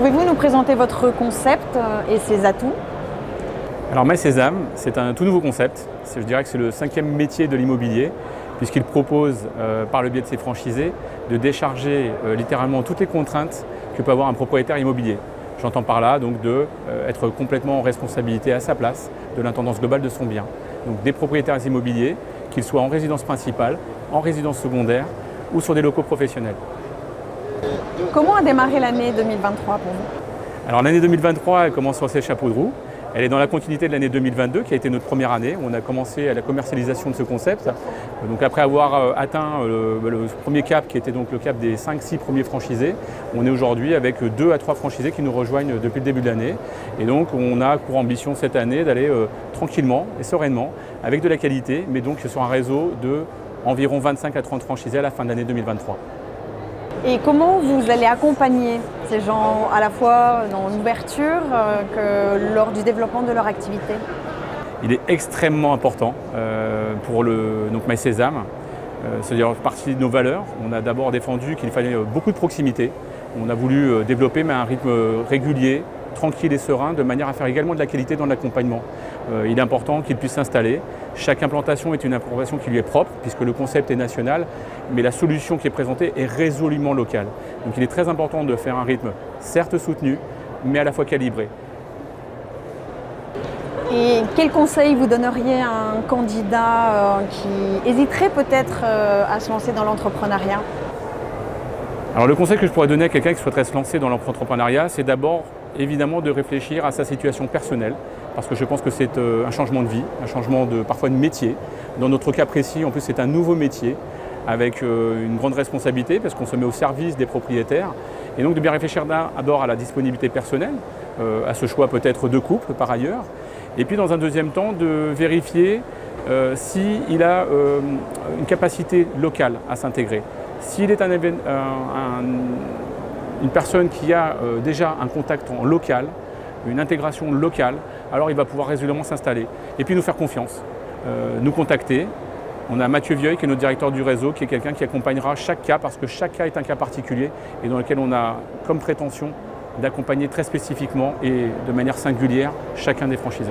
Pouvez-vous nous présenter votre concept et ses atouts? Alors MySésame, c'est un tout nouveau concept. Je dirais que c'est le 5e métier de l'immobilier, puisqu'il propose, par le biais de ses franchisés, de décharger littéralement toutes les contraintes que peut avoir un propriétaire immobilier. J'entends par là donc d'être complètement en responsabilité à sa place de l'intendance globale de son bien. Donc des propriétaires immobiliers, qu'ils soient en résidence principale, en résidence secondaire ou sur des locaux professionnels. Comment a démarré l'année 2023 pour vous? Alors l'année 2023, elle commence sur ses chapeaux de roue. Elle est dans la continuité de l'année 2022 qui a été notre première année. On a commencé à la commercialisation de ce concept. Donc après avoir atteint le premier cap qui était donc le cap des 5-6 premiers franchisés, on est aujourd'hui avec 2 à 3 franchisés qui nous rejoignent depuis le début de l'année. Et donc on a pour ambition cette année d'aller tranquillement et sereinement avec de la qualité, mais donc sur un réseau de environ 25 à 30 franchisés à la fin de l'année 2023. Et comment vous allez accompagner ces gens à la fois dans l'ouverture que lors du développement de leur activité? Il est extrêmement important pour donc MySésame, c'est-à-dire partie de nos valeurs. On a d'abord défendu qu'il fallait beaucoup de proximité. On a voulu développer un rythme régulier, tranquille et serein, de manière à faire également de la qualité dans l'accompagnement. Il est important qu'il puisse s'installer. Chaque implantation est une implantation qui lui est propre, puisque le concept est national, mais la solution qui est présentée est résolument locale. Donc il est très important de faire un rythme certes soutenu, mais à la fois calibré. Et quel conseil vous donneriez à un candidat qui hésiterait peut-être à se lancer dans l'entrepreneuriat? Alors le conseil que je pourrais donner à quelqu'un qui souhaiterait se lancer dans l'entrepreneuriat, c'est d'abord évidemment de réfléchir à sa situation personnelle, parce que je pense que c'est un changement de vie, un changement parfois de métier. Dans notre cas précis, en plus c'est un nouveau métier avec une grande responsabilité parce qu'on se met au service des propriétaires. Et donc de bien réfléchir d'abord à la disponibilité personnelle, à ce choix peut-être de couple par ailleurs. Et puis dans un deuxième temps de vérifier s'il a une capacité locale à s'intégrer. S'il est une personne qui a déjà un contact en local, une intégration locale, alors il va pouvoir résolument s'installer. Et puis nous faire confiance, nous contacter. On a Mathieu Vieuil qui est notre directeur du réseau, qui est quelqu'un qui accompagnera chaque cas, parce que chaque cas est un cas particulier et dans lequel on a comme prétention d'accompagner très spécifiquement et de manière singulière chacun des franchisés.